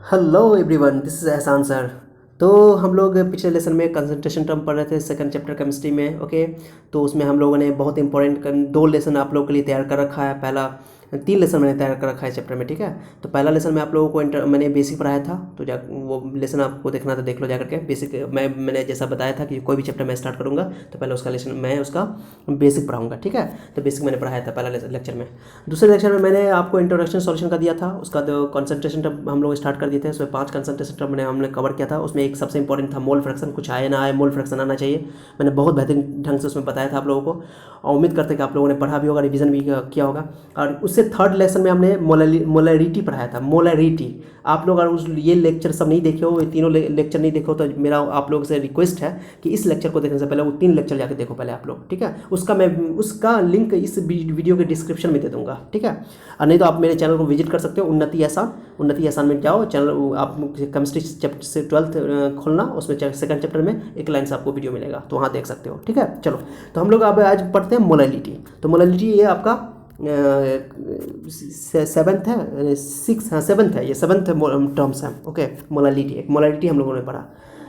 Hello everyone, this is एहसान sir. तो हम लोग पिछले लेसन में कंसंट्रेशन टर्म पढ़ रहे थे, सेकंड चैप्टर केमिस्ट्री में। ओके, तो उसमें हम लोगों ने बहुत इंपॉर्टेंट दो लेसन आप लोगों के लिए तैयार कर रखा है। पहला तीन लेसन मैंने तैयार कर रखा है चैप्टर में, ठीक है। तो पहला लेसन में आप लोगों को मैंने बेसिक पढ़ाया था, तो जा वो लेसन आपको देखना था, देख लो जाकर के। बेसिक मैंने जैसा बताया था कि कोई भी चैप्टर मैं स्टार्ट करूँगा तो पहले उसका लेसन मैं उसका बेसिक पढ़ाऊँगा, ठीक है। तो बेसिक मैंने पढ़ाया था पहला लेक्चर में। दूसरे लेक्चर में मैंने आपको इंट्रोडक्शन सॉल्यूशन का दिया था, उसका तो कंसंट्रेशन टर्म हम लोग स्टार्ट कर दिए थे। उसमें 5 कंसंट्रेशन टर्म हमने कवर किया था। उसमें एक सबसे इंपॉर्टेंट था मोल फ्रैक्शन। कुछ आए ना आए, मोल फ्रैक्शन आना चाहिए। मैंने बहुत बेहतरीन ढंग से उसमें बताया था आप लोगों को, और उम्मीद करते हैं कि आप लोगों ने पढ़ा भी होगा, रिवीजन भी किया होगा। और उससे थर्ड लेसन में हमने मोलरिटी पढ़ाया था। मोलरिटी आप लोग अगर उस ये लेक्चर सब नहीं देखे हो, ये तीनों लेक्चर नहीं देखो, तो मेरा आप लोगों से रिक्वेस्ट है कि इस लेक्चर को देखने से पहले वो 3 लेक्चर जाके देखो पहले आप लोग, ठीक है। उसका लिंक इस वीडियो के डिस्क्रिप्शन में दे दूंगा, ठीक है। और नहीं तो आप मेरे चैनल को विजिट कर सकते हो, उन्नति एहसान में जाओ चैनल, आप केमिस्ट्री चैप्टर से 12th खोलना, उसमें सेकंड चैप्टर में एक लाइन से आपको वीडियो मिलेगा, तो वहाँ देख सकते हो, ठीक है। चलो, तो हम लोग अब आज पढ़ते हैं मोलैलिटी। तो मोलैलिटी ये आपका सेवन्थ है, सेवन्थ है, ये सेवन्थ टर्म्स है। ओके, मोलैलिटी, एक मोलैलिटी हम लोगों ने पढ़ा।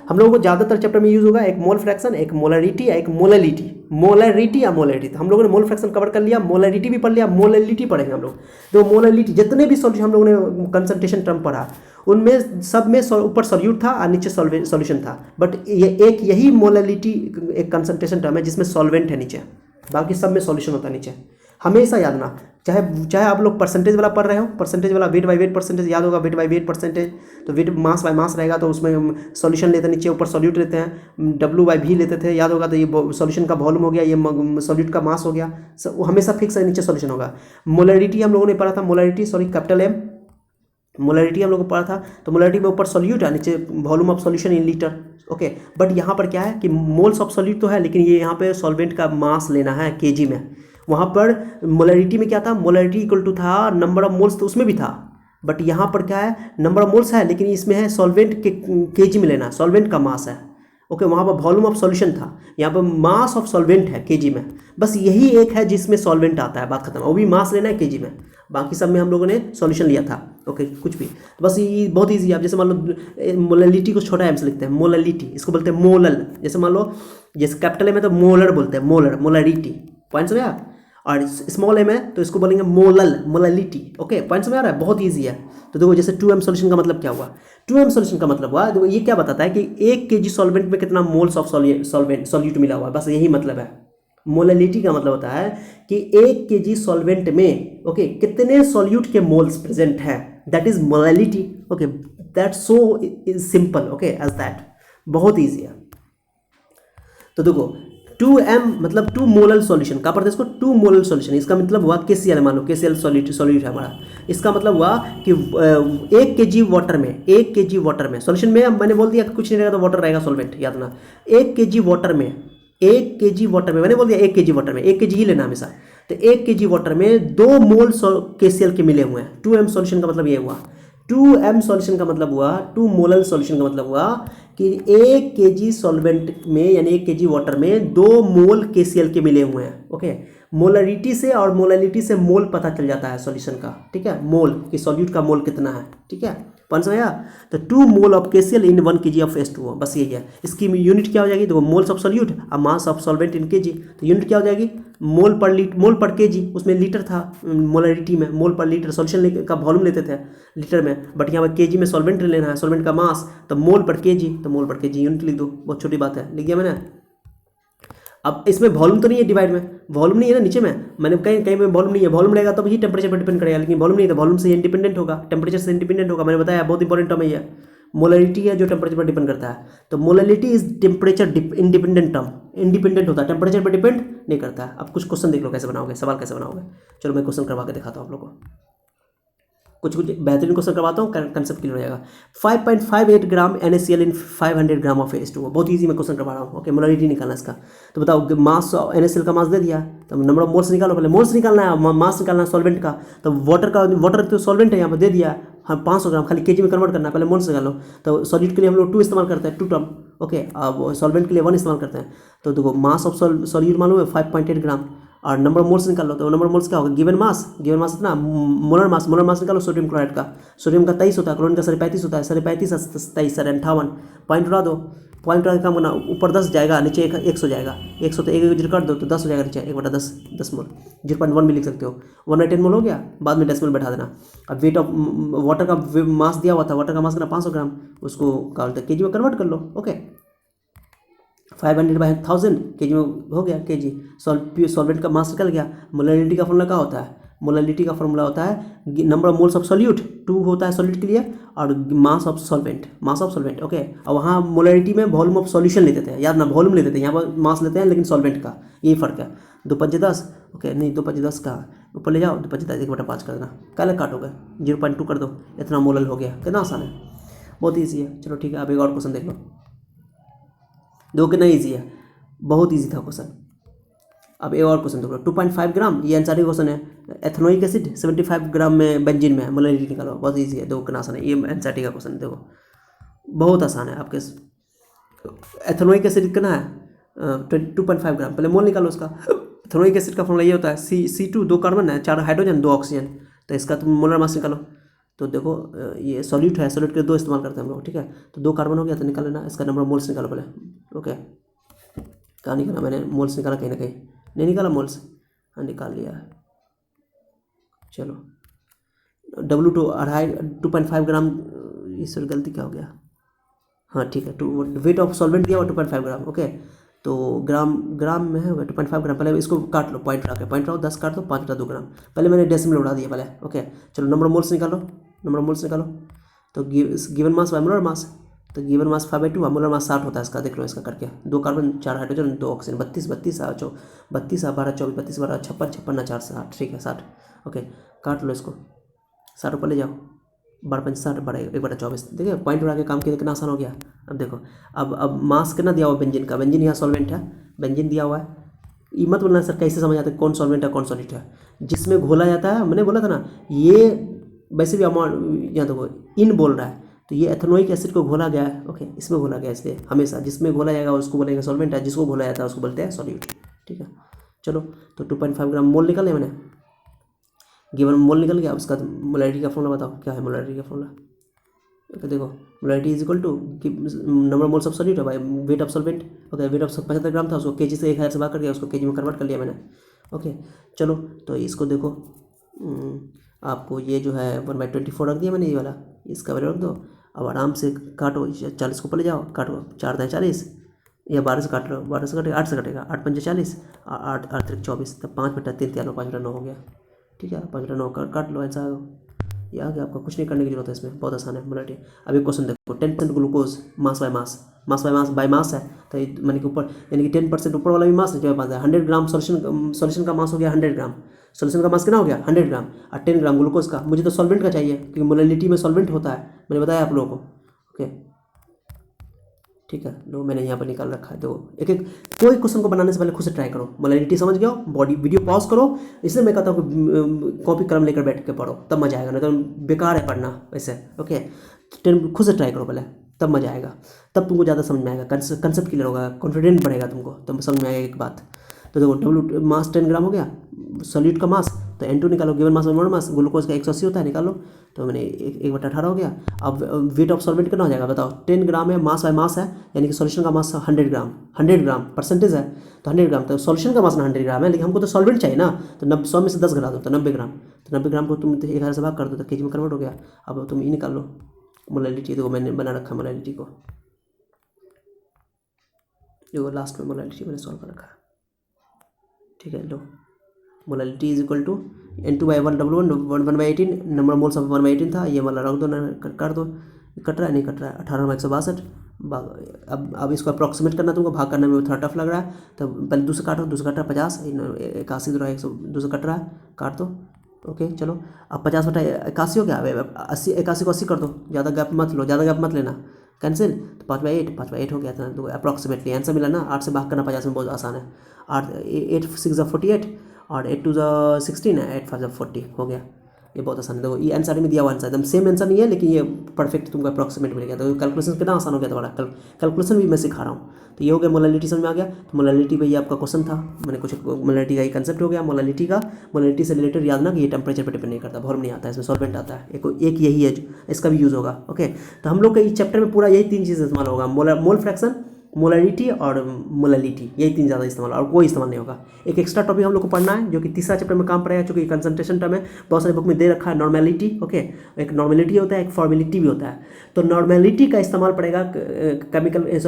हम लोगों को ज़्यादातर चैप्टर में यूज़ होगा एक मोल फ्रैक्शन, एक मोलरिटी या एक मोलैलिटी। मोलरिटी या मोलैलिटी, तो हम लोगों ने मोल फ्रैक्शन कवर कर लिया, मोलरिटी भी पढ़ लिया, मोलैलिटी पढ़ेंगे हम लोग। तो मोलैलिटी जितने भी सॉल्यूशन हम लोगों ने कंसंट्रेशन टर्म पढ़ा, उनमें सब में ऊपर सॉल्यूट था और नीचे सॉल्यूशन था। बट ये एक यही मोलैलिटी एक कंसंट्रेशन टर्म है जिसमें सॉल्वेंट है नीचे, बाकी सब में सॉल्यूशन होता है नीचे। हमेशा याद रखना, चाहे आप लोग परसेंटेज वाला पढ़ रहे हो, परसेंटेज वाला वेट बाई वेट परसेंटेज याद होगा, वेट बाई वेट परसेंटेज। तो वेट मास बाय मास रहेगा, तो उसमें सॉल्यूशन लेते हैं, नीचे ऊपर सॉल्यूट लेते हैं, W/V लेते थे, याद होगा। तो ये सॉल्यूशन का वॉल्यूम हो गया, ये सॉल्यूट का मास हो गया, वो हमेशा फिक्स है, नीचे सॉल्यूशन होगा। मोलरिटी हम लोगों ने पढ़ा था, molarity sorry capital M, molarity हम लोग को पढ़ा था। तो मोलरिटी में ऊपर सॉल्यूट है, नीचे volume of solution in litre. Okay, but यहाँ पर क्या है कि मोल्स ऑफ सॉल्यूट तो है, लेकिन ये यहाँ पे सॉल्वेंट का मास लेना है केजी में। वहाँ पर मोलरिटी में क्या था, मोलरिटी इक्वल टू था नंबर ऑफ मोल्स, तो उसमें भी था। बट यहाँ पर क्या है, नंबर ऑफ मोल्स है, लेकिन इसमें है सॉल्वेंट के केजी में लेना, सॉल्वेंट का मास है। ओके, वहाँ पर वॉल्यूम ऑफ सॉल्यूशन था, यहाँ पर मास ऑफ सॉल्वेंट है केजी में। बस यही एक है जिसमें सॉल्वेंट आता है, बात खत्म। वो भी मास लेना है केजी में, बाकी सब में हम लोगों ने सॉल्यूशन लिया था। ओके, कुछ भी, तो बस ये बहुत ईजी है। आप जैसे मान लो मोलैलिटी को छोटा एम से लिखते हैं, मोलैलिटी, इसको बोलते हैं मोलल। जैसे मान लो, जैसे कैपिटल एम है तो मोलर बोलते हैं, मोलर, मोलरिटी, पॉइंट समझ आप। और स्मॉल एम है तो इसको बोलेंगे मोलल, मोलैलिटी। ओके, पॉइंट समझ आ रहा है, बहुत ईजी है। तो देखो, जैसे 2m सॉल्यूशन का मतलब क्या हुआ, 2m सॉल्यूशन का मतलब हुआ, देखो ये क्या बताता है कि 1 kg सॉल्वेंट में कितना मोल्स ऑफ सॉल्यूट मिला हुआ है, बस यही मतलब है। मोलैलिटी का मतलब होता है कि 1 kg सॉल्वेंट में ओके कितने सॉल्यूट के मोल्स प्रेजेंट है, that is molality. Okay, that's so simple, okay as that, बहुत ईजी है। तो देखो 2m मतलब 2 मोलल सॉल्यूशन का पढ़ते हैं इसको, 2 मोलल सॉल्यूशन, इसका मतलब हुआ KCl, मान लो KCl सॉल्यूट है हमारा। इसका मतलब हुआ कि 1 kg वाटर में, 1 kg वाटर में सॉल्यूशन में मैंने बोल दिया कुछ नहीं रहेगा तो वाटर रहेगा सॉल्वेंट, याद रखना। 1 kg वाटर में, 1 kg वाटर में मैंने बोल दिया 1 kg वाटर में, 1 kg ही लेना हमेशा। तो 1 kg वाटर में 2 मोल KCl के मिले हुए हैं। 2m सॉल्यूशन का मतलब ये हुआ, 2m सॉल्यूशन का मतलब हुआ, 2 मोलल सॉल्यूशन का मतलब हुआ कि 1 kg सॉल्वेंट में यानी 1 kg वाटर में 2 मोल KCl के मिले हुए हैं। ओके, मोलरिटी से और मोलैलिटी से मोल पता चल जाता है सॉल्यूशन का, ठीक है, मोल कि सॉल्यूट का मोल कितना है, ठीक है, पॉइंट समझ आया। तो 2 mole of KCl in 1 kg of H2O, बस यही है। इसकी यूनिट क्या हो जाएगी, देखो मोल्स ऑफ सॉल्यूट और mass of solvent in kg, तो यूनिट क्या हो जाएगी, मोल पर kg। उसमें लीटर था मोलरिटी में, मोल पर लीटर सॉल्यूशन का वॉल्यूम लेते थे लीटर में, बट यहाँ पर kg में सॉल्वेंट लेना है, सॉल्वेंट का मास, तो मोल पर kg, तो मोल पर kg यूनिट लिख दो, बहुत छोटी बात है, लिख दिया मैंने। अब इसमें वॉल्यूम तो नहीं है, डिवाइड में वॉल्यूम नहीं है ना, नीचे में मैंने कहीं कहीं में वॉल्यूम नहीं है, वॉल्यूम रहेगा तब ही टेम्परेचर पर डिपेंड करेगा, लेकिन वॉल्यूम नहीं है तो वॉल्यूम से इंडिपेंडेंट होगा, टेम्परेचर से इंडिपेंडेंट होगा, मैंने बताया बहुत इंपॉर्टेंट टर्म है ये। मोलरिटी है जो टेम्परेचर पर डिपेंड करता है, तो molarity is temperature independent term, independent होता है, टेम्परेचर पर डिपेंड नहीं करता है। अब कुछ क्वेश्चन देख लो कैसे बनाओगे, सवाल कैसे बनाओगे। चलो मैं क्वेश्चन करवा के दिखाता हूँ आप लोगों को, कुछ बेहतरीन क्वेश्चन करवाता हूँ, कंसेप्ट क्लियर हो जाएगा। 5.58 ग्राम NaCl in 500 gram of H2O, बहुत इजी मैं क्वेश्चन करवा रहा हूँ। ओके, मोलरिटी निकालना इसका, तो बताओ मास NaCl का मास दे दिया, तो नंबर ऑफ मोल्स निकालो, पहले मोल्स निकालना है, मास निकालना है सॉल्वेंट का। तो वाटर तो सॉल्वेंट है यहाँ पर दे दिया, हाँ 500 ग्राम, खाली केजी में कन्वर्ट करना है, पहले मोल्स निकालो। तो सॉल्यूट के लिए हम लोग 2 इस्तेमाल करते हैं, 2 टर्म। ओके, अब सॉल्वेंट के लिए 1 इस्तेमाल करते हैं। तो देखो मास ऑफ सॉल्यूट मालूम है 5.8 ग्राम, और नंबर ऑफ मोल्स निकाल लो, तो नंबर ऑफ मोल्स क्या होगा, गिवन मास इतना, मोलर मास निकालो सोडियम क्लोराइड का, सोडियम का 23 होता है, क्लोरीन का 35 होता है, 35 23 58, पॉइंट उड़ा दो, पॉइंट उड़ा के काम करना, ऊपर 10 जाएगा, नीचे 100 जाएगा, 100 तो 1 जीरो काट दो तो 10 हो जाएगा, नीचे 1/10 10 मोल, 0.1 भी लिख सकते हो, 1/10 मोल हो गया, बाद में डेसिमल बैठा देना। अब वेट ऑफ वाटर का मास दिया हुआ था, वाटर का मास कितना 500 ग्राम, उसको क्या बोलते हैं केजी में कन्वर्ट कर लो, ओके 500/1000 केजी में हो गया, केजी सॉल्वेंट का मास निकल गया। मोलैलिटी का फॉर्मूला क्या होता है, मोलैलिटी का फॉर्मूला होता है number of moles of solute, 2 होता है सॉल्यूट के लिए, और मास ऑफ सॉल्वेंट, ओके। और वहाँ मोलैलिटी में वॉल्यूम ऑफ सॉल्यूशन लेते थे, यार ना वॉल्यूम लेते थे, यहाँ पर मास लेते हैं लेकिन सॉल्वेंट का, यही फर्क है। 2×5=10, ओके नहीं 2×5=10 का ऊपर ले जाओ, 2×5=10 1/5 कर देना, काले काटोगे 0.2 कर दो, इतना मोलल हो गया, कितना आसान है, बहुत ईजी है। चलो ठीक है, अब एक और क्वेश्चन देख लो, देखो कितना ईजी है, बहुत ईजी था क्वेश्चन। अब एक और क्वेश्चन देखो, 2.5 ग्राम, ये एनसीईआरटी क्वेश्चन है, एथेनोइक एसिड 75 ग्राम में बेंजीन में है, मोलैलिटी निकालो, बहुत ईजी है, देखो कितना आसान है, ये एनसीईआरटी का क्वेश्चन देखो बहुत आसान है। आपके एथेनोइक एसिड कितना है 2.5 ग्राम, पहले मोल निकालो उसका। एथेनोइक एसिड का फॉर्मूला ये होता है C2 2 कार्बन है, 4 हाइड्रोजन 2 ऑक्सीजन, तो इसका तुम मोलर मास निकालो। तो देखो ये सॉल्यूट है, सॉल्यूट के 2 इस्तेमाल करते हैं हम लोग, ठीक है, तो 2 कार्बन हो गया, तो निकाल लेना, इसका नंबर ऑफ मोल्स निकालो पहले, ओके। कहाँ निकाला मैंने, मोल्स निकाला कहीं ना कहीं, नहीं निकाला मोल्स, हाँ निकाल लिया है, चलो W2 2.5 ग्राम, इस गलती क्या हो गया, हाँ ठीक है, वेट ऑफ सॉल्वेंट दिया हुआ 2.5 ग्राम, ओके, तो ग्राम में है 2.5 ग्राम, पहले इसको काट लो, पॉइंट रख के पॉइंट रखो, 10 काट दो, 5/2 ग्राम, पहले मैंने डेसिमल उड़ा दिया पहले, ओके। चलो नंबर ऑफ मोल्स निकालो, तो given mass by molar mass, तो गिवन मास 5/2, मोलर मास 60 होता है इसका, देख लो इसका करके, 2 कार्बन 4 हाइड्रोजन 2 ऑक्सीजन, 32 32 12 24 32 12 56 56 4 60, ठीक है 60, ओके काट लो इसको, 60 ऊपर ले जाओ, 12×5 = 60 1/24, देखिए पॉइंट उड़ा के काम किया, कितना आसान हो गया। अब देखो अब मास कितना दिया हुआ बेंजीन का, बेंजीन यहाँ सॉल्वेंट है, बेंजीन दिया हुआ है, ये मत बोलना सर कैसे समझ आता है कौन सॉल्वेंट है कौन सॉलिड है, जिसमें घोला जाता है, मैंने बोला था ना, ये वैसे भी अमाउंट यहाँ देखो इन बोल रहा है, तो ये एथेनोइक एसिड को घोला गया है, ओके इसमें घोला गया है, इसलिए हमेशा जिसमें घोला जाएगा उसको बोलेंगे सॉल्वेंट है, जिसको घोला जाता है उसको बोलते हैं सॉल्यूट, ठीक है। चलो तो 2.5 ग्राम मोल निकल लिया मैंने, गिवन मोल निकल गया, उसका मोलैलिटी का फॉर्मूला बताओ क्या है, मोलैलिटी का फॉर्मूला, ओके देखो molality is equal to number moles of solute है by weight of solvent, okay weight of 75 gram था, उसको केजी से 1000 से भाग कर दिया, उसको केजी में कन्वर्ट कर लिया मैंने, ओके। चलो तो इसको देखो आपको ये जो है 1/24 रख दिया मैंने, ये वाला इसका वैल्यू रख दो, अब आराम से काटो, 40 को पले जाओ, काटो 4 × 40 या 12 से काट लो, 12 से कटेगा 8 से कटेगा, 8×5 = 40, 8 8 × 24, तब 5/3 5/9 हो गया, ठीक है 5/9 काट लो, ऐसा ये आ गया, आपको कुछ नहीं करने की जरूरत है इसमें, बहुत आसान है मोलैलिटी। अब एक क्वेश्चन देखो, 10% ग्लूकोज मास बाय मास है, तो मैंने कि ऊपर यानी कि 10% ऊपर वाला भी मास नीचे वाला 100 ग्राम सॉल्यूशन का मास हो गया 100 ग्राम, सॉल्यूशन का मास कितना हो गया 100 ग्राम, और 10 ग्राम ग्लूकोज का, मुझे तो सॉल्वेंट का चाहिए क्योंकि मोलैलिटी में सॉल्वेंट होता है, मैंने बताया आप लोगों को, ओके ठीक है। लो मैंने यहाँ पर निकाल रखा है, तो एक एक कोई क्वेश्चन को बनाने से पहले खुद से ट्राई करो, मोलैलिटी समझ गया बॉडी, वीडियो पॉज करो, इसलिए मैं कहता हूँ कि कॉपी कलम लेकर बैठ के पढ़ो, तब मजा आएगा, नहीं तो बेकार है पढ़ना वैसे, ओके खुद से ट्राई करो पहले, तब मजा आएगा, तब तुमको ज़्यादा समझ में आएगा, कंसेप्ट क्लियर होगा, कॉन्फिडेंट बढ़ेगा तुमको, तब समझ में आएगा एक बात। तो देखो W मास 10 ग्राम हो गया, सॉल्यूट का मास, तो N2 निकालो, given mass molar mass, glucose का 180 होता है, निकालो, तो मैंने 1/18 हो गया। अब वेट ऑफ सॉल्वेंट कितना हो जाएगा बताओ, 10 ग्राम है, मास बाय मास है, यानी कि सॉल्यूशन का मास 100 ग्राम परसेंटेज है, तो 100 ग्राम, तो सॉल्यूशन का मास 100 ग्राम है, लेकिन हमको तो सॉल्वेंट चाहिए ना, तो 100 में से 10 घटा दो तो 90 ग्राम, तो 90 ग्राम को तुम 1000 से भाग कर दो तो केजी में कन्वर्ट हो गया। अब तुम ये निकाल लो मोलैलिटी, देखो मैंने बना रखा मोलैलिटी को, देखो लास्ट में मोलैलिटी मैंने सॉल्व कर रखा है, ठीक है। लो molality is equal to N2/1W1 1/18, number moles of 1/18 था, ये वाला रख दो, कर दो, कट रहा है नहीं कट रहा है, 18 में 162, अब इसको अप्रॉक्सीमेट करना तुमको, भाग करने में थोड़ा टफ लग रहा है, तो पहले 2 से काटो, 2 से कट रहा है 50, 81 दूर 102 से कट रहा है, काट दो, ओके चलो अब 50/81 हो गया, 81 को 80 कर दो, ज़्यादा गैप मत लेना, कैंसिल, तो 5/8 हो गया था, तो अप्रॉक्सीमेटली आंसर मिला ना, 8 से भाग करना 50 में बहुत आसान है, 8 6 = 48 और 8 2 = 16 है, 8 5 = 40 हो गया, ये बहुत आसान है। देखो ये आंसर में दिया हुआ आंसर एकदम सेम आंसर नहीं है, लेकिन ये परफेक्ट तुमको अप्रॉक्सीमेट मिल गया। तो कैलकुलेशन कितना आसान हो गया तुम्हारा, कैलकुलेशन भी मैं सिखा रहा हूँ। तो ये हो गया मोलालिटी, समझ में आ गया। तो मोलालिटी पे ये आपका क्वेश्चन था, मैंने कुछ मोलालिटी का ही कंसेप्ट हो गया। मोलालिटी से रिलेटेड याद ना कि ये टेम्परेचर पर डिपेंड नहीं करता, वॉल्यूम नहीं आता है, इसमें सॉल्वेंट आता है। एक यही है, इसका भी यूज़ होगा। ओके, तो हम लोग का इस चैप्टर में पूरा यही 3 चीज़ इस्तेमाल होगा, मोल फ्रैक्शन, मोलारिटी और मोलालिटी, यही 3 ज़्यादा इस्तेमाल, और कोई इस्तेमाल नहीं होगा। एक एक्स्ट्रा टॉपिक हम लोग को पढ़ना है जो कि तीसरा चैप्टर में काम पड़ेगा, क्योंकि कंसंट्रेशन टर्म है, बहुत सारे बुक में दे रखा है नॉर्मेलिटी। ओके, एक नॉर्मेलिटी होता है, एक फॉर्मेलिटी भी होता है। तो नॉर्मेलिटी का इस्तेमाल पड़ेगा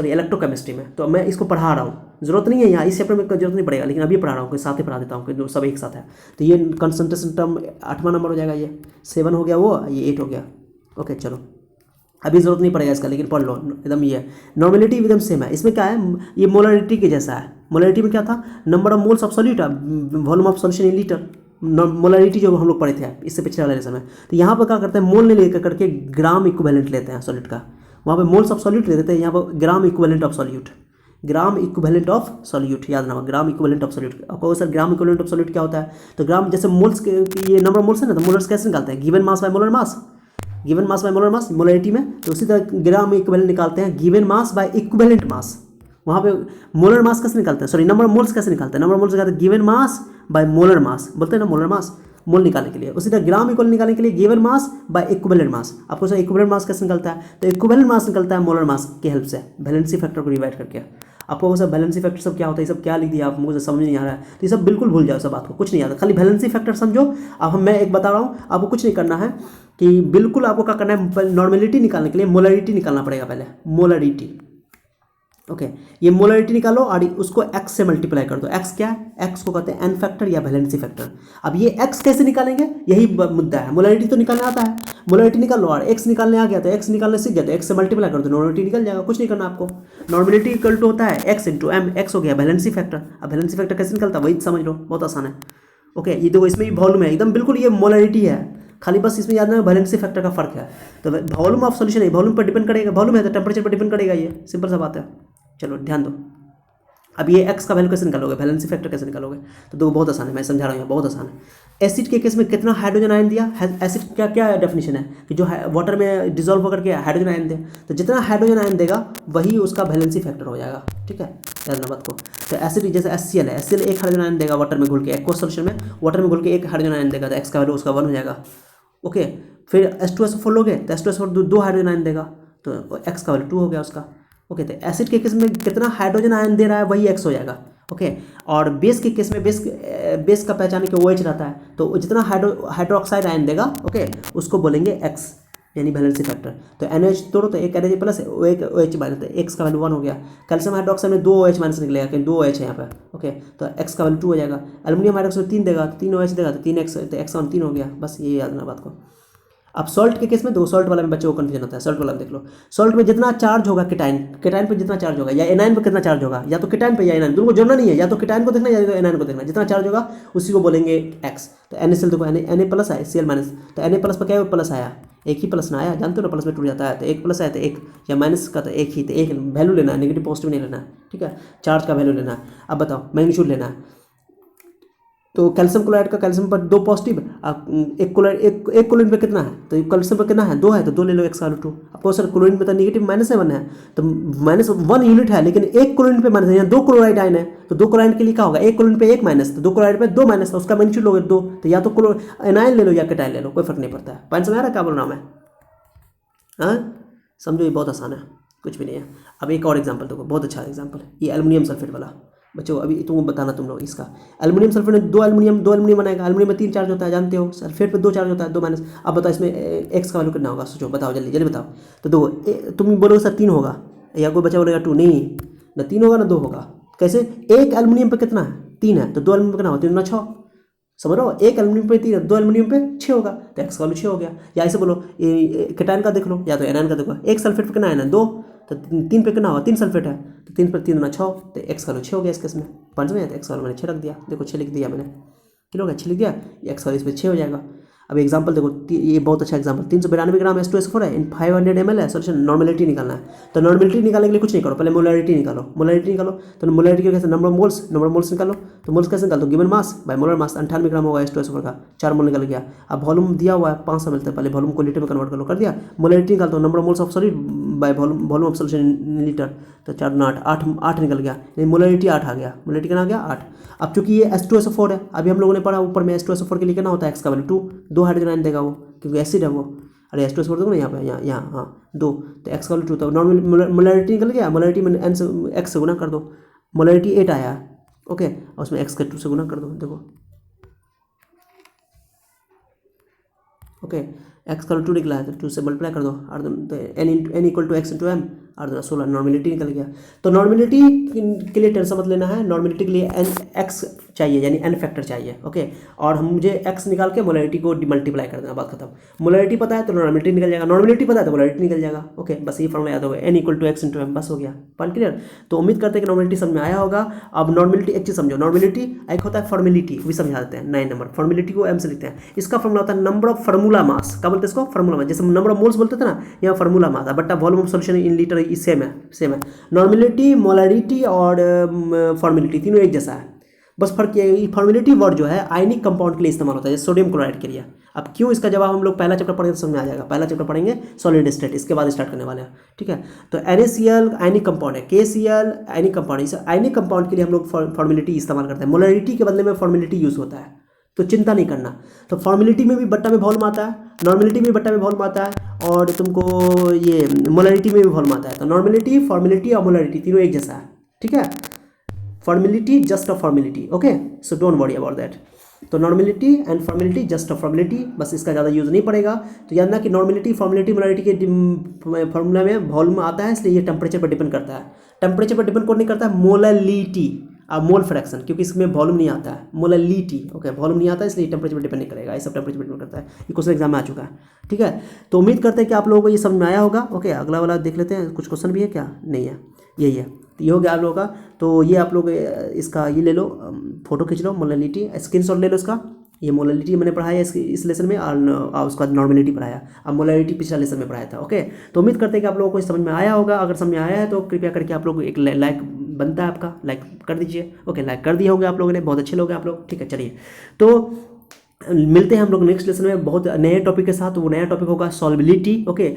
इलेक्ट्रोकेमिस्ट्री में। तो मैं इसको पढ़ा रहा हूँ, जरूरत नहीं है यहाँ इस चैप्टर में जरूरत नहीं पड़ेगा, लेकिन अभी पढ़ा रहा हूँ, साथ ही पढ़ा देता हूँ कि सब एक साथ है। तो ये कंसंट्रेशन टर्म 8वां नंबर हो जाएगा, ये 7 हो गया, वो ये 8 हो गया। ओके चलो, अभी जरूरत नहीं पड़ेगा इसका, लेकिन पढ़ लो एकदम। ये नॉर्मेलिटी एकदम सेम है। इसमें क्या है, ये मोलारिटी के जैसा है। मोलारिटी में क्या था, number of moles of solute, volume of solution in litre. Molarity जो हम लोग पढ़े थे इससे पिछले वाले लेसन में। तो यहाँ पर क्या करते हैं, मोल ने लेकर करके ग्राम इक्विवेलेंट लेते हैं सॉल्यूट का। वहाँ पे मोल्स ऑफ सॉल्यूट ले देते हैं, यहाँ पर gram equivalent of solute. Gram equivalent of solute याद रखना, ग्राम इक्विवेलेंट ऑफ सॉल्यूट। आपको sir gram equivalent of solute क्या होता है, तो ग्राम जैसे मोल्स के ये नंबर ऑफ मोल्स है ना, तो मोलर्स कैसे निकालते हैं, given mass by molar mass, given mass by molar mass molarity में। तो उसी तरह ग्राम इक्विवेलेंट निकालते हैं, given mass by equivalent mass. वहाँ पे मोलर मास कैसे निकालते हैं, सॉरी नंबर मोल्स कैसे निकालते हैं, नंबर मोल्स निकालते हैं given mass by molar mass, बोलते हैं ना मोलर मास, मोल निकालने के लिए। उसी तरह ग्राम इक्वल निकालने के लिए given mass by equivalent mass. आपको सर इक्विवेलेंट मास कैसे निकलता है, तो इक्विवेलेंट मास निकलता है मोलर मास की हेल्प से, वैलेंसी फैक्टर को डिवाइड करके। आपको वो सब वैलेंसी फैक्टर सब क्या होता है, ये सब क्या लिख दिया आप, मुझे समझ नहीं आ रहा है, तो ये सब बिल्कुल भूल जाओ, सब बात को कुछ नहीं आता, खाली वैलेंसी फैक्टर समझो। अब मैं एक बता रहा हूँ, आपको कुछ नहीं करना है, कि बिल्कुल आपको क्या करना है, नॉर्मेलिटी निकालने के लिए मोलारिटी निकालना पड़ेगा पहले, मोलारिटी। ओके, ये मोलारिटी निकालो और उसको x से मल्टीप्लाई कर दो। x क्या है, x को कहते हैं एन फैक्टर या वैलेंसी फैक्टर। अब ये x कैसे निकालेंगे, यही मुद्दा है। मोलारिटी तो निकालने आता है, मोलारिटी निकाल लो, और x निकालने आ गया तो x निकालने सीख गया तो x से मल्टीप्लाई कर दो, नॉर्मेलिटी निकल जाएगा। कुछ नहीं करना आपको, नॉर्मेलिटी इक्वल टू होता है x इंटू m, x हो गया वैलेंसी फैक्टर। अब वैलेंसी फैक्टर कैसे निकलता है वही समझ लो, बहुत आसान है। ओके, ये देखो इसमें भी वॉल्यूम है, एकदम बिल्कुल ये मोलारिटी है, खाली बस इसमें याद रखना वैलेंसी फैक्टर का फर्क है। तो वॉल्यूम ऑफ सॉल्यूशन है, वॉल्यूम पर डिपेंड करेगा, वॉल्यूम है तो टेम्परेचर पर डिपेंड करेगा, ये सिंपल सा बात है। चलो ध्यान दो, अब ये x का वैल्यू कैसे निकालोगे, वैलेंसी फैक्टर कैसे निकालोगे, तो देखो बहुत आसान है, मैं समझा रहा हूँ यहाँ, बहुत आसान है। एसिड के केस में कितना हाइड्रोजन आयन दिया, एसिड क्या क्या डेफिनेशन है कि जो वाटर में डिजोल्व होकर के हाइड्रोजन आयन दे, तो जितना हाइड्रोजन आयन देगा वही उसका वैलेंसी फैक्टर हो जाएगा। ठीक है, याद रखना बात को। तो एसिड जैसे HCl है, HCl एक हाइड्रोजन आयन देगा वाटर में घुल के, एक्वस सॉल्यूशन में वाटर में घुल के एक हाइड्रोजन आयन देगा, तो x का वैल्यू उसका 1 हो जाएगा। ओके, फिर H2SO4 लोगे तो H2SO4 दो हाइड्रोजन आयन देगा, तो x का वैल्यू 2 हो गया उसका। ओके, तो एसिड के केस में कितना हाइड्रोजन आयन दे रहा है वही x हो जाएगा। ओके, और बेस के केस में बेस का पहचान के OH रहता है, तो जितना हाइड्रोक्साइड आयन देगा ओके उसको बोलेंगे x, यानी वैलेंसी फैक्टर। तो NH तोड़ो तो एक NH प्लस एक OH माइनस, तो x का वैल्यू 1 हो गया। कैल्शियम हाइड्रोक्साइड में 2 OH माइनस निकलेगा, क्योंकि 2 OH है यहाँ पे। ओके, तो x का वैल्यू 2 हो जाएगा। एल्युमिनियम हाइड्रोक्साइड 3 देगा तो 3 OH देगा तो 3x, तो x 3 हो गया। बस ये याद रखना बात को। अब सॉल्ट के केस में, दो सॉल्ट वाला में बच्चों को कंफ्यूजन होता है, सॉल्ट वाला देख लो। सॉल्ट में जितना चार्ज होगा केटाइन पे जितना चार्ज होगा, या एनाइन पे कितना चार्ज होगा, या तो केटाइन पे या एनाइन, दोनों को जोड़ना नहीं है, या तो केटाइन को देखना या तो एनाइन को देखना, जितना चार्ज होगा उसी को बोलेंगे x। तो NaCl देखो, Na प्लस है, Cl माइनस, तो Na प्लस पर क्या प्लस आया, एक ही प्लस ना आया, जानते हो ना प्लस में टूट जाता है, तो एक प्लस आया तो एक, या माइनस का तो एक ही, तो एक वैल्यू लेना है, नेगेटिव पॉजिटिव नहीं लेना है। ठीक है, चार्ज का वैल्यू लेना है। अब बताओ मैग्नीट्यूड लेना है, तो कैल्शियम क्लोराइड का कैल्शियम पर 2 पॉजिटिव, एक क्लोरीन पे कितना है, तो कैल्शियम पर कितना है 2 है, तो 2 ले लो, x का वैल्यू 2। आपको सर क्लोरीन पे तो नेगेटिव -1 है, तो -1 यूनिट है, लेकिन एक क्लोरीन पे माइनस है, यहाँ 2 क्लोराइड आयन है, तो 2 क्लोराइड के लिए क्या होगा, एक क्लोरीन पे 1 माइनस, तो 2 क्लोराइड पे 2 माइनस, तो उसका मैग्नीट्यूड लोगे 2, तो या तो एनाइन ले लो या केटाइन ले लो, कोई फर्क नहीं पड़ता है। पॉइंट समझ आ रहा है क्या बोल रहा हूँ मैं, हाँ समझो, ये बहुत आसान है, कुछ भी नहीं है। अब एक और एग्जाम्पल देखो, बहुत अच्छा एग्जाम्पल है ये एल्युमिनियम सल्फेट वाला। बच्चों अभी तुम बताना तुम लोग इसका, एल्युमिनियम सल्फेट में दो एल्युमिनियम बनाएगा, एल्युमिनियम में 3 चार्ज होता है जानते हो, सल्फेट पे 2 चार्ज होता है, 2 माइनस। अब बताओ इसमें x का वैल्यू कितना होगा, सोचो बताओ जल्दी जल्दी बताओ। तो दो तुम बोलोगे सर 3 होगा, या कोई बच्चा बोलेगा 2, नहीं ना 3 होगा ना 2 होगा। कैसे, एक एल्युमिनियम पे कितना है 3 है, तो 2 एल्युमिनियम पे कितना होगा 3 × 6, समझ रहे हो, एक एल्युमिनियम पे 3 है, 2 एल्युमिनियम पे 6 होगा, तो x का वैल्यू 6 हो गया। या ऐसे बोलो केटाइन का देख लो, या तो एनाइन का देखो, एक सल्फेट पे कितना है ना 2, तो 3 पे कितना होगा 3 सल्फेट है, तो 3 पर 3 × 6, तो x का वैल्यू 6 हो गया इसके, इसमें 5 में, तो x का वैल्यू मैंने 6 रख दिया, देखो 6 लिख दिया मैंने, किलो का 6 लिख दिया, x का वैल्यू इस पर 6 हो जाएगा। अब एग्जांपल देखो, ये बहुत अच्छा एग्जांपल, 392 ग्राम H2SO4 है, इन 500 ml है सॉल्यूशन, नॉर्मेलिटी निकालना है। तो नॉर्मेलिटी निकालने के लिए कुछ नहीं करो, पहले मोलरिटी निकालो। मोलरिटी निकालो तो मोलरिटी के कैसे, नंबर ऑफ मोल्स निकालो। तो मोल्स कैसे निकालो, given mass by molar mass, 98 ग्राम होगा H2SO4 का, 4 मोल निकल गया। अब वॉल्यूम दिया हुआ है 500 ml, पहले वॉल्यूम को लीटर में कन्वर्ट कर लो, कर दिया। मोलरिटी निकाल दो, number of moles of solid by volume of solution in litre, तो 4 9 8 निकल गया, मोलरिटी 8 आ गया। मोलरिटी कितना आ गया 8। अब चूंकि ये H2SO4 है, अभी हम लोगों ने पढ़ा ऊपर में H2SO4 के लिए कितना होता है, x का वैल्यू 2 हाइड्रोजन आयन देगा वो, क्योंकि एसिड है वो। अरे H2SO4 देखो ना यहाँ पे, यहाँ हाँ 2, तो x का वैल्यू 2 था। नॉर्मल मोलरिटी निकल गया, मोलरिटी में n से x से गुना कर दो, मोलरिटी 8 आया, ओके, और उसमें x के 2 से गुना कर दो, देखो ओके, x का 2 निकला है तो 2 से मल्टीप्लाई कर दो, और तो n equal to x into m, और 16 नॉर्मेलिटी निकल गया। तो नॉर्मेलिटी के लिए टेंशन मत लेना है, नॉर्मेलिटी के लिए x चाहिए, यानी n फैक्टर चाहिए, ओके। और हम मुझे x निकाल के मोलरिटी को मल्टीप्लाई कर देना, बात खत्म। मोलरिटी पता है तो नॉर्मेलिटी निकल जाएगा, नॉर्मेलिटी पता है तो मोलरिटी निकल जाएगा, ओके। बस ये फॉर्मूला याद होगा, n equal to x into m, बस हो गया, पॉइंट क्लियर। तो उम्मीद करते हैं कि नॉर्मेलिटी समझ में आया होगा। अब नॉर्मेलिटी एक चीज़ समझो, नॉर्मेलिटी एक होता है फॉर्मेलिटी, भी समझा देते हैं 9 नंबर, फॉर्मेलिटी को m से लिखते हैं। इसका फॉर्मूला होता है नंबर ऑफ फार्मूला मास, क्या बोलते हैं इसको, फार्मूला मास। जैसे नंबर ऑफ मोल्स बोलते थे ना, यहाँ फार्मूला मास है, but volume of solution in litre same है। नॉर्मेलिटी, मोलरिटी और फॉर्मेलिटी तीनों एक जैसा है, बस फर्क ये फॉर्मेलिटी वर्ड जो है आयनिक कंपाउंड के लिए इस्तेमाल होता है, जैसे सोडियम क्लोराइड के लिए। अब क्यों, इसका जवाब हम लोग पहला चैप्टर पढ़ेंगे तो समझ में आ जाएगा, पहला चैप्टर पढ़ेंगे सॉलिड स्टेट, इसके बाद स्टार्ट करने वाले हैं, ठीक है। तो NaCl आयनिक कंपाउंड है, KCl आयनिक कंपाउंड है, इस आयनिक कंपाउंड के लिए हम लोग फॉर्मेलिटी इस्तेमाल करते हैं, मोलरिटी के बदले में फॉर्मेलिटी यूज होता है, तो चिंता नहीं करना। तो फॉर्मेलिटी में भी बट्टा में वॉल्यूम आता है, नॉर्मेलिटी में भी बट्टा में वॉल्यूम आता है, और तुमको ये मोलरिटी में भी वॉल्यूम आता है। तो नॉर्मेलिटी, फॉर्मेलिटी और मोलरिटी तीनों एक जैसा है, ठीक है। Formality just a formality, okay, so don't worry about that. तो normality and formality just a formality, बस इसका ज़्यादा यूज़ नहीं पड़ेगा। तो याद ना कि नॉर्मेलिटी, फॉर्मेलिटी, मोलरिटी के फॉर्मूला में वॉल्यूम आता है, इसलिए ये टेम्परेचर पर डिपेंड करता है। टेम्परेचर पर डिपेंड कौन नहीं करता है, मोललिटी और मोल फ्रैक्शन, क्योंकि इसमें वॉल्यूम नहीं आता है, मोललिटी, ओके, वॉल्यूम नहीं आता है, इसलिए टेम्परेचर पर डिपेंड नहीं करेगा, ये सब टेम्परेचर पर डिपेंड करता है। ये क्वेश्चन एग्जाम में आ चुका है, ठीक है। तो उम्मीद करते हैं कि आप लोगों को ये समझ में आया होगा, ओके। अगला वाला देख लेते हैं, कुछ क्वेश्चन भी है क्या, नहीं है, यही है। तो ये हो गया आप लोगों का। तो ये आप लोग इसका ये ले लो, फोटो खींच लो, मोललिटी स्क्रीनशॉट ले लो इसका, ये मोललिटी मैंने पढ़ाया इस लेसन में, और उसके बाद नॉर्मेलिटी पढ़ाया, अब मोलरिटी पिछला लेसन में पढ़ाया था, ओके। तो उम्मीद करते हैं कि आप लोगों को समझ में आया होगा। अगर समझ में आया है तो कृपया करके आप लोग एक लाइक बनता है आपका, लाइक कर दीजिए, ओके। लाइक कर दिए होंगे आप लोगों ने, बहुत अच्छे लोग हैं आप लोग, ठीक है। चलिए, तो मिलते हैं हम लोग नेक्स्ट लेसन में बहुत नए टॉपिक के साथ। वो नया टॉपिक होगा सॉल्बिलिटी, ओके।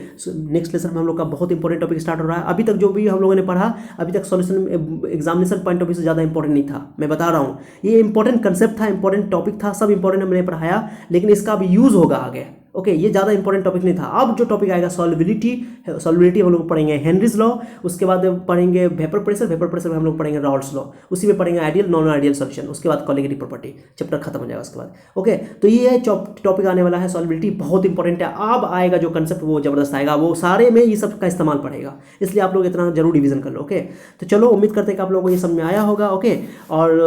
नेक्स्ट लेसन में हम लोग का बहुत इंपॉर्टेंट टॉपिक स्टार्ट हो रहा है। अभी तक जो भी हम लोगों ने पढ़ा, अभी तक solution examination point of view से ज़्यादा इंपॉर्टेंट नहीं था, मैं बता रहा हूँ। ये इंपॉर्टेंट कंसेप्ट था, इंपॉर्टेंट टॉपिक था, सब इंपॉर्टेंट हमने पढ़ाया, लेकिन इसका अब यूज़ होगा आगे, ओके। ये ज़्यादा इंपॉर्टेंट टॉपिक नहीं था। अब जो टॉपिक आएगा सॉल्बिलिटी हम लोग पढ़ेंगे हेनरीज लॉ, उसके बाद पढ़ेंगे वेपर प्रेशर में हम लोग पढ़ेंगे रॉल्स लॉ, उसी में पढ़ेंगे आइडियल नॉन आइडियल सॉल्यूशन, उसके बाद कॉलिगेटिव प्रॉपर्टी, चैप्टर खत्म हो जाएगा उसके बाद, ओके। तो ये टॉपिक आने वाला है, सॉल्बिलिटी बहुत इंपॉर्टेंट है। अब आएगा जो कंसेप्ट वो जबरदस्त आएगा, वो सारे में ये सब का इस्तेमाल पड़ेगा, इसलिए आप लोग इतना जरूर रिविजन कर लो, ओके। तो चलो, उम्मीद करते हैं कि आप लोगों को ये समझ में आया होगा, ओके। और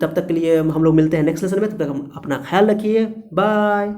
तब तक के लिए हम लोग मिलते हैं नेक्स्ट लेसन में, तब तक हम अपना ख्याल रखिए, बाय।